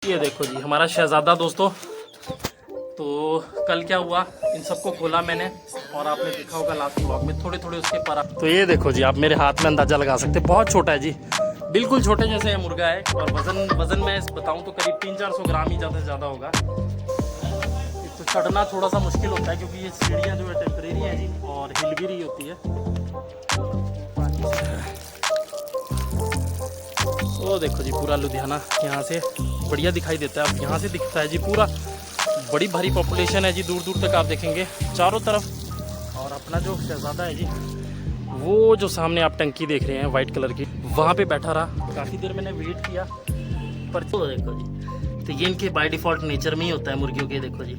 ये देखो जी हमारा शहजादा दोस्तों। तो कल क्या हुआ, इन सबको खोला मैंने और आपने देखा होगा लास्ट ब्लॉग में थोड़े थोड़े उसके पर। तो ये देखो जी, आप मेरे हाथ में अंदाज़ा लगा सकते हैं, बहुत छोटा है जी, बिल्कुल छोटे जैसे मुर्गा है। और वज़न मैं बताऊं तो करीब 300-400 ग्राम ही ज़्यादा से ज़्यादा होगा। तो चढ़ना थोड़ा सा मुश्किल होता है क्योंकि ये सीढ़ियाँ जो है टेम्परेरी हैं जी और हिल भी रही होती है। वो देखो जी पूरा लुधियाना यहाँ से बढ़िया दिखाई देता है। अब यहाँ से दिखता है जी पूरा, बड़ी भारी पॉपुलेशन है जी, दूर दूर तक आप देखेंगे चारों तरफ। और अपना जो शहजादा है जी, वो जो सामने आप टंकी देख रहे हैं वाइट कलर की, वहाँ पे बैठा रहा। काफ़ी देर मैंने वेट किया पर तो देखो जी, तो ये इनके बाय डिफ़ॉल्ट नेचर में ही होता है मुर्गियों के। देखो जी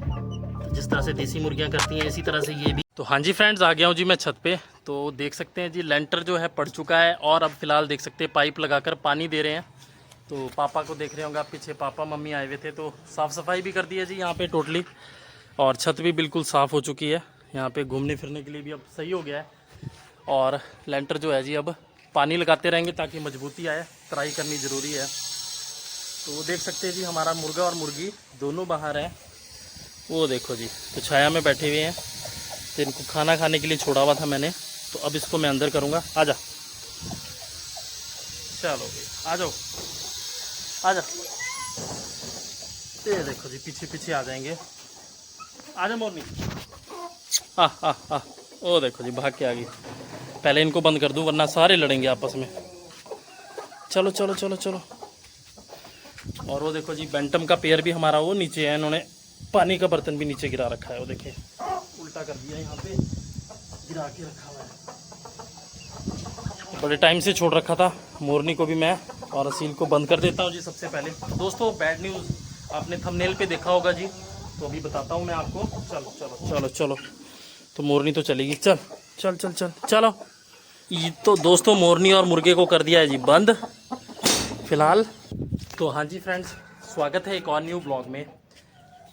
जिस तरह से देसी मुर्गियाँ करती हैं इसी तरह से ये भी। तो हाँ जी फ्रेंड्स, आ गया हूँ जी मैं छत पे। तो देख सकते हैं जी लेंटर जो है पड़ चुका है और अब फिलहाल देख सकते हैं पाइप लगाकर पानी दे रहे हैं। तो पापा को देख रहे होंगे आप पीछे, पापा मम्मी आए हुए थे तो साफ़ सफाई भी कर दी है जी यहाँ पे टोटली। और छत भी बिल्कुल साफ़ हो चुकी है, यहाँ पे घूमने फिरने के लिए भी अब सही हो गया है। और लेंटर जो है जी अब पानी लगाते रहेंगे ताकि मजबूती आए, तराई करनी ज़रूरी है। तो देख सकते हैं जी हमारा मुर्गा और मुर्गी दोनों बाहर हैं। वो देखो जी, तो छाया में बैठे हुए हैं। तो इनको खाना खाने के लिए छोड़ा हुआ था मैंने, तो अब इसको मैं अंदर करूँगा। आजा, चलो भाई आ जाओ, आजा। ये देखो जी पीछे पीछे आ जाएंगे। आजा मोरनी, ओ देखो जी भाग के आ गई। पहले इनको बंद कर दूं वरना सारे लड़ेंगे आपस में। चलो चलो चलो चलो। और वो देखो जी बेंटम का पेयर भी हमारा वो नीचे है, इन्होंने पानी का बर्तन भी नीचे गिरा रखा है। वो देखिए उल्टा कर दिया, यहाँ पे गिरा के रखा हुआ है। बड़े टाइम से छोड़ रखा था मोरनी को भी मैं, और असील को बंद कर देता हूँ जी। सबसे पहले दोस्तों बैड न्यूज़ आपने थंबनेल पे देखा होगा जी, तो अभी बताता हूँ मैं आपको। चलो चलो चलो चलो, तो मोरनी तो चलेगी, चल चल चल चल चलो। ये तो दोस्तों मोरनी और मुर्गे को कर दिया है जी बंद फिलहाल। तो हाँ जी फ्रेंड्स, स्वागत है एक और न्यू ब्लॉग में।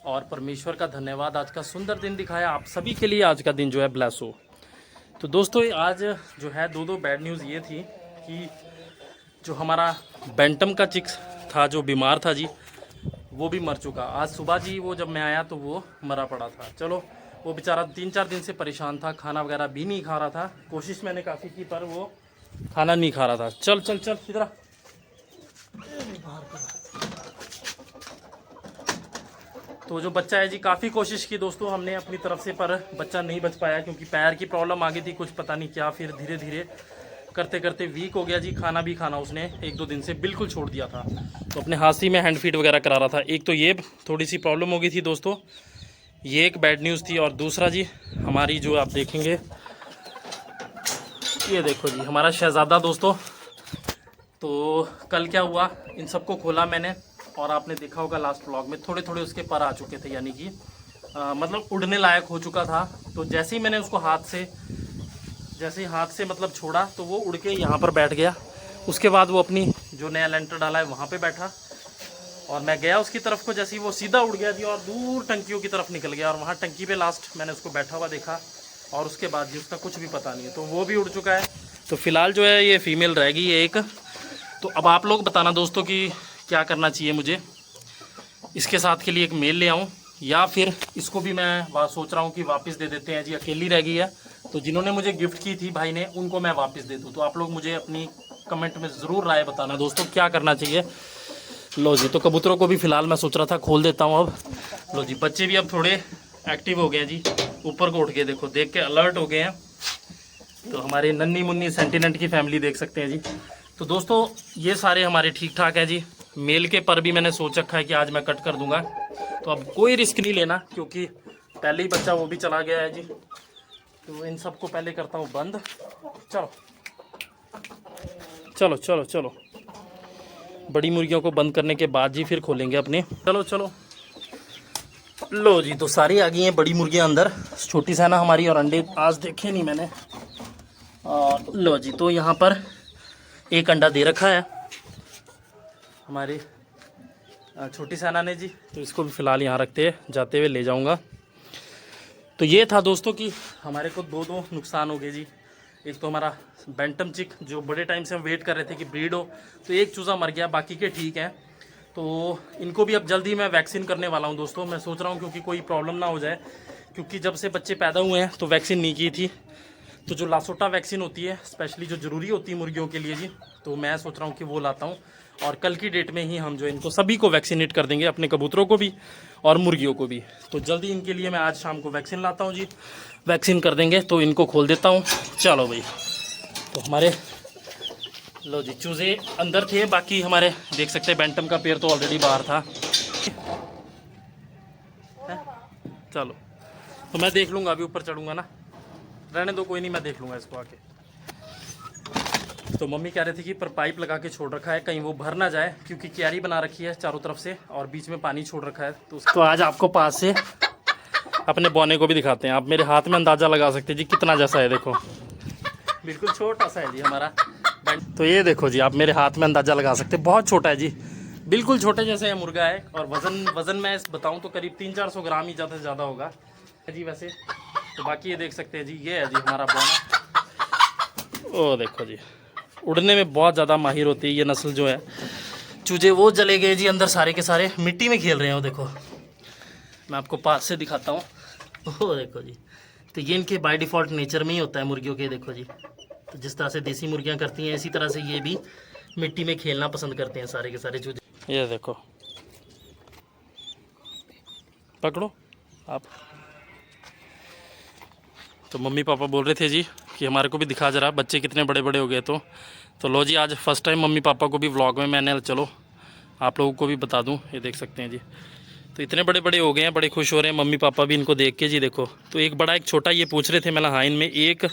और परमेश्वर का धन्यवाद, आज का सुंदर दिन दिखाया आप सभी के लिए। आज का दिन जो है ब्लेस हो। तो दोस्तों आज जो है दो बैड न्यूज़ ये थी कि जो हमारा बेंटम का चिक्स था जो बीमार था जी, वो भी मर चुका। आज सुबह जी वो जब मैं आया तो वो मरा पड़ा था। चलो वो बेचारा 3-4 दिन से परेशान था, खाना वगैरह भी नहीं खा रहा था। कोशिश मैंने काफ़ी की पर वो खाना नहीं खा रहा था। चल चल चल इधर आ। तो जो बच्चा है जी, काफ़ी कोशिश की दोस्तों हमने अपनी तरफ से, पर बच्चा नहीं बच पाया क्योंकि पैर की प्रॉब्लम आ गई थी कुछ, पता नहीं क्या। फिर धीरे धीरे करते करते वीक हो गया जी। खाना भी खाना उसने 1-2 दिन से बिल्कुल छोड़ दिया था। तो अपने हाथ ही में हैंड फीड वगैरह करा रहा था। एक तो ये थोड़ी सी प्रॉब्लम हो गई थी दोस्तों, ये एक बैड न्यूज़ थी। और दूसरा जी हमारी जो आप देखेंगे, ये देखो जी हमारा शहज़ादा दोस्तों। तो कल क्या हुआ, इन सबको खोला मैंने और आपने देखा होगा लास्ट व्लॉग में थोड़े थोड़े उसके पर आ चुके थे, यानी कि मतलब उड़ने लायक हो चुका था। तो जैसे ही मैंने उसको हाथ से मतलब छोड़ा तो वो उड़ के यहाँ पर बैठ गया। उसके बाद वो अपनी जो नया लेंटर डाला है वहाँ पे बैठा और मैं गया उसकी तरफ को, जैसे ही वो सीधा उड़ गया जी और दूर टंकियों की तरफ निकल गया। और वहाँ टंकी पे लास्ट मैंने उसको बैठा हुआ देखा और उसके बाद जी उसका कुछ भी पता नहीं है। तो वो भी उड़ चुका है। तो फिलहाल जो है ये फीमेल रहेगी ये एक। तो अब आप लोग बताना दोस्तों कि क्या करना चाहिए मुझे, इसके साथ के लिए एक मेल ले आऊँ या फिर इसको भी मैं सोच रहा हूँ कि वापस दे देते हैं जी, अकेली रह गई है। तो जिन्होंने मुझे गिफ्ट की थी भाई ने, उनको मैं वापस दे दूँ। तो आप लोग मुझे अपनी कमेंट में ज़रूर राय बताना दोस्तों क्या करना चाहिए। लो जी, तो कबूतरों को भी फ़िलहाल मैं सोच रहा था खोल देता हूँ अब। लो जी बच्चे भी अब थोड़े एक्टिव हो गए हैं जी, ऊपर को उठ के देखो, देख के अलर्ट हो गए हैं। तो हमारी नन्ही मुन्नी सेंटिनेंट की फैमिली देख सकते हैं जी। तो दोस्तों ये सारे हमारे ठीक ठाक हैं जी। मेल के पर भी मैंने सोच रखा है कि आज मैं कट कर दूंगा। तो अब कोई रिस्क नहीं लेना क्योंकि पहले ही बच्चा वो भी चला गया है जी। तो इन सबको पहले करता हूँ बंद। चलो चलो चलो चलो, बड़ी मुर्गियों को बंद करने के बाद जी फिर खोलेंगे अपने। चलो चलो, लो जी तो सारी आ गई हैं बड़ी मुर्गियाँ अंदर। छोटी सा ना हमारी, और अंडे आज देखे नहीं मैंने। और लो जी, तो यहाँ पर एक अंडा दे रखा है हमारी छोटी सैना ने जी। तो इसको भी फ़िलहाल यहाँ रखते हैं, जाते हुए ले जाऊँगा। तो ये था दोस्तों कि हमारे को दो नुकसान हो गए जी। एक तो हमारा बेंटम चिक जो बड़े टाइम से हम वेट कर रहे थे कि ब्रीड हो, तो एक चूज़ा मर गया, बाकी के ठीक हैं। तो इनको भी अब जल्दी मैं वैक्सीन करने वाला हूँ दोस्तों। मैं सोच रहा हूँ क्योंकि कोई प्रॉब्लम ना हो जाए, क्योंकि जब से बच्चे पैदा हुए हैं तो वैक्सीन नहीं की थी। तो जो लासोटा वैक्सीन होती है स्पेशली जो ज़रूरी होती है मुर्गियों के लिए जी, तो मैं सोच रहा हूँ कि वो लाता हूँ। और कल की डेट में ही हम जो इनको सभी को वैक्सीनेट कर देंगे, अपने कबूतरों को भी और मुर्गियों को भी। तो जल्दी इनके लिए मैं आज शाम को वैक्सीन लाता हूँ जी, वैक्सीन कर देंगे। तो इनको खोल देता हूँ। चलो भाई, तो हमारे लो जी चूज़े अंदर थे, बाकी हमारे देख सकते हैं बैंटम का पेड़ तो ऑलरेडी बाहर था। चलो तो मैं देख लूँगा, अभी ऊपर चढ़ूँगा ना, रहने दो कोई नहीं, मैं देख लूँगा इसको आके। तो मम्मी कह रही थी कि पर पाइप लगा के छोड़ रखा है कहीं वो भर ना जाए, क्योंकि क्यारी बना रखी है चारों तरफ से और बीच में पानी छोड़ रखा है। तो आज आपको पास से अपने बौने को भी दिखाते हैं। आप मेरे हाथ में अंदाज़ा लगा सकते हैं जी कितना जैसा है, देखो बिल्कुल छोटा सा है जी हमारा। तो ये देखो जी, आप मेरे हाथ में अंदाज़ा लगा सकते हैं, बहुत छोटा है जी, बिल्कुल छोटे जैसे है मुर्गा है। और वज़न मैं बताऊँ तो करीब 300-400 ग्राम ही ज़्यादा से ज़्यादा होगा जी वैसे। तो बाकी ये देख सकते हैं जी, ये है जी हमारा बौना। ओ देखो जी, उड़ने में बहुत ज़्यादा माहिर होती है ये नस्ल जो है। चूजे वो चले गए जी अंदर, सारे के सारे मिट्टी में खेल रहे हैं। वो देखो, मैं आपको पास से दिखाता हूँ। वो देखो जी, तो ये इनके बाय डिफ़ॉल्ट नेचर में ही होता है मुर्गियों के। देखो जी, तो जिस तरह से देसी मुर्गियाँ करती हैं इसी तरह से ये भी मिट्टी में खेलना पसंद करते हैं सारे के सारे चूजे। ये देखो, पकड़ो आप। तो मम्मी पापा बोल रहे थे जी कि हमारे को भी दिखा जरा बच्चे कितने बड़े बड़े हो गए। तो लो जी, आज फर्स्ट टाइम मम्मी पापा को भी व्लॉग में मैंने, चलो आप लोगों को भी बता दूं। ये देख सकते हैं जी, तो इतने बड़े बड़े हो गए हैं, बड़े खुश हो रहे हैं मम्मी पापा भी इनको देख के जी। देखो, तो एक बड़ा एक छोटा, ये पूछ रहे थे मैं, हाँ इनमें 1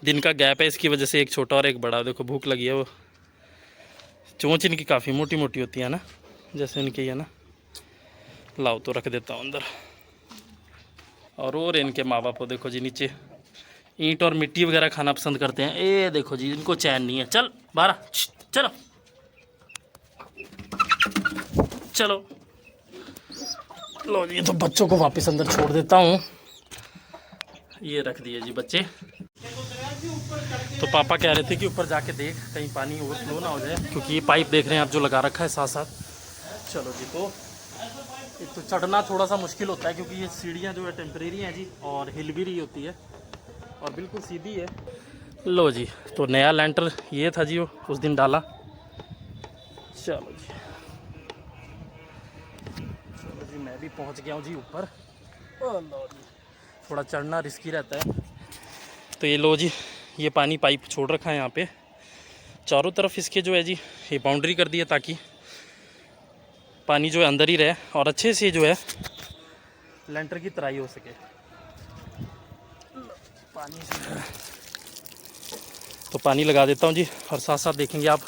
दिन का गैप है, इसकी वजह से एक छोटा और एक बड़ा। देखो भूख लगी है, वो चोंच इनकी काफ़ी मोटी मोटी होती है ना, जैसे इनकी है ना। लाओ तो रख देता हूँ अंदर। और इनके माँ बाप को देखो जी, नीचे ईंट और मिट्टी वगैरह खाना पसंद करते हैं। ये देखो जी, इनको चैन नहीं है। चल बारा, चलो चलो। लो जी, तो बच्चों को वापस अंदर छोड़ देता हूँ। ये रख दिए जी बच्चे। तो पापा कह रहे थे कि ऊपर जाके देख कहीं पानी ओवरफ्लो ना हो जाए, क्योंकि ये पाइप देख रहे हैं आप जो लगा रखा है साथ साथ। चलो जी, तो एक तो चढ़ना थोड़ा सा मुश्किल होता है, क्योंकि ये सीढ़ियाँ जो है टेम्परेरी हैं जी, और हिल भी रही होती है और बिल्कुल सीधी है। लो जी, तो नया लैंटर ये था जी, वो उस दिन डाला। चलो जी, चलो जी, मैं भी पहुंच गया हूँ जी ऊपर। लो जी, थोड़ा चढ़ना रिस्की रहता है। तो ये लो जी, ये पानी पाइप छोड़ रखा है यहाँ पे चारों तरफ इसके जो है जी, ये बाउंड्री कर दी है ताकि पानी जो है अंदर ही रहे और अच्छे से जो है लेंटर की तराई हो सके पानी से। तो पानी लगा देता हूँ जी, और साथ साथ देखेंगे आप,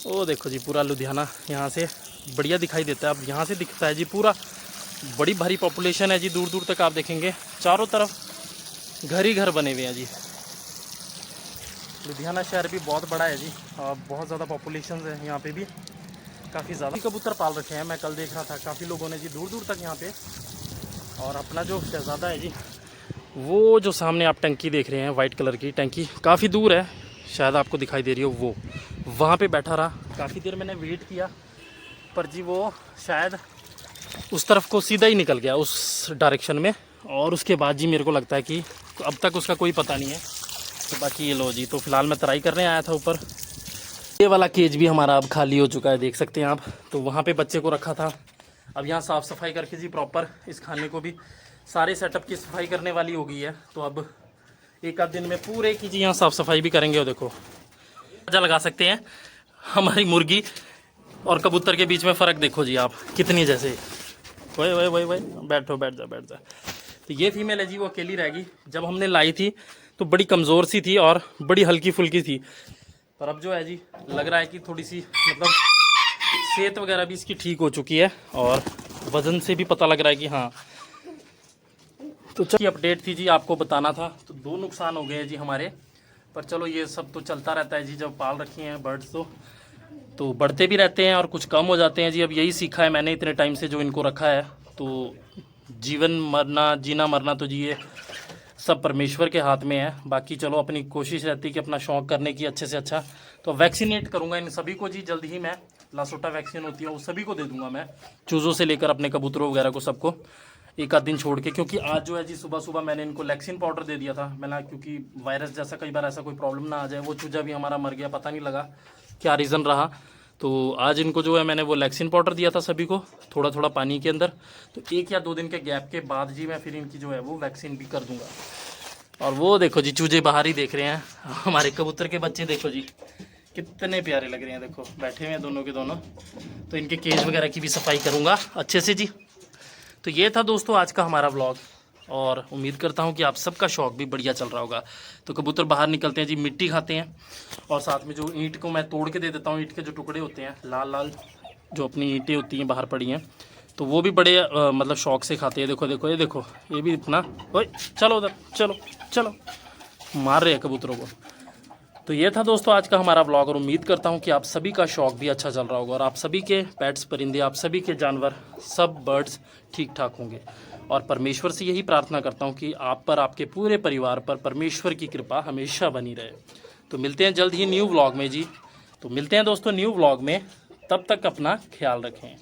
ओ देखो जी पूरा लुधियाना यहाँ से बढ़िया दिखाई देता है। अब यहाँ से दिखता है जी पूरा, बड़ी भारी पॉपुलेशन है जी, दूर दूर तक आप देखेंगे चारों तरफ घर ही घर बने हुए हैं जी। लुधियाना शहर भी बहुत बड़ा है जी, और बहुत ज़्यादा पॉपुलेशन है यहाँ पे भी, काफ़ी ज़्यादा कबूतर पाल रखे हैं। मैं कल देख रहा था काफ़ी लोगों ने जी, दूर दूर तक यहाँ पे। और अपना जो शहज़ादा है जी, वो जो सामने आप टंकी देख रहे हैं वाइट कलर की टंकी, काफ़ी दूर है, शायद आपको दिखाई दे रही हो, वो वहाँ पे बैठा रहा काफ़ी देर। मैंने वेट किया पर जी वो शायद उस तरफ को सीधा ही निकल गया उस डायरेक्शन में। और उसके बाद जी मेरे को लगता है कि अब तक उसका कोई पता नहीं है। तो बाकी ये लो जी, तो फिलहाल मैं तराई करने आया था ऊपर। ये वाला केज भी हमारा अब खाली हो चुका है, देख सकते हैं आप। तो वहाँ पे बच्चे को रखा था, अब यहाँ साफ़ सफाई करके जी प्रॉपर इस खाने को भी सारे सेटअप की सफाई करने वाली हो गई है। तो अब एक आध दिन में पूरे की जी यहाँ साफ़ सफाई भी करेंगे। और देखो मजा लगा सकते हैं, हमारी मुर्गी और कबूतर के बीच में फ़र्क देखो जी आप, कितनी जैसे। वही वही वही वही, बैठो, बैठ जा बैठ जा। तो ये फीमेल है जी, वो अकेली रहेगी। जब हमने लाई थी तो बड़ी कमज़ोर सी थी और बड़ी हल्की फुल्की थी, पर अब जो है जी लग रहा है कि थोड़ी सी मतलब सेहत वगैरह भी इसकी ठीक हो चुकी है, और वज़न से भी पता लग रहा है कि हाँ। तो चलिए अपडेट थी जी, आपको बताना था। तो 2 नुकसान हो गए हैं जी हमारे, पर चलो ये सब तो चलता रहता है जी। जब पाल रखी हैं बर्ड्स तो बढ़ते भी रहते हैं और कुछ कम हो जाते हैं जी। अब यही सीखा है मैंने इतने टाइम से जो इनको रखा है। तो जीवन मरना, जीना मरना तो जी ये सब परमेश्वर के हाथ में है। बाकी चलो अपनी कोशिश रहती है कि अपना शौक़ करने की अच्छे से अच्छा। तो वैक्सीनेट करूँगा इन सभी को जी जल्द ही मैं, लासोटा वैक्सीन होती है वो सभी को दे दूंगा मैं, चूज़ों से लेकर अपने कबूतरों वगैरह को सबको, एक आध दिन छोड़ के। क्योंकि आज जो है जी सुबह सुबह मैंने इनको लैक्सिन पाउडर दे दिया था मैंने, क्योंकि वायरस जैसा कई बार ऐसा कोई प्रॉब्लम ना आ जाए। वो चूजा भी हमारा मर गया, पता नहीं लगा क्या रीज़न रहा। तो आज इनको जो है मैंने वो लैक्सिन पाउडर दिया था सभी को, थोड़ा थोड़ा पानी के अंदर। तो 1 या 2 दिन के गैप के बाद जी मैं फिर इनकी जो है वो वैक्सीन भी कर दूंगा। और वो देखो जी चूजे बाहर ही देख रहे हैं, हमारे कबूतर के बच्चे देखो जी कितने प्यारे लग रहे हैं, देखो बैठे हुए हैं दोनों के दोनों। तो इनके केज वगैरह की भी सफाई करूँगा अच्छे से जी। तो ये था दोस्तों आज का हमारा व्लॉग, और उम्मीद करता हूँ कि आप सबका शौक़ भी बढ़िया चल रहा होगा। तो कबूतर बाहर निकलते हैं जी, मिट्टी खाते हैं, और साथ में जो ईंट को मैं तोड़ के दे देता हूँ, ईंट के जो टुकड़े होते हैं लाल लाल जो अपनी ईंटें होती हैं बाहर पड़ी हैं, तो वो भी बड़े मतलब शौक़ से खाते हैं। देखो देखो ये देखो, ये भी इतना, ओए चलो उधर, चलो चलो, मार रहे हैं कबूतरों को। तो ये था दोस्तों आज का हमारा व्लॉग, और उम्मीद करता हूँ कि आप सभी का शौक़ भी अच्छा चल रहा होगा, और आप सभी के पेट्स परिंदे, आप सभी के जानवर, सब बर्ड्स ठीक ठाक होंगे। और परमेश्वर से यही प्रार्थना करता हूँ कि आप पर, आपके पूरे परिवार पर परमेश्वर की कृपा हमेशा बनी रहे। तो मिलते हैं जल्द ही न्यू व्लॉग में जी। तो मिलते हैं दोस्तों न्यू व्लॉग में, तब तक अपना ख्याल रखें।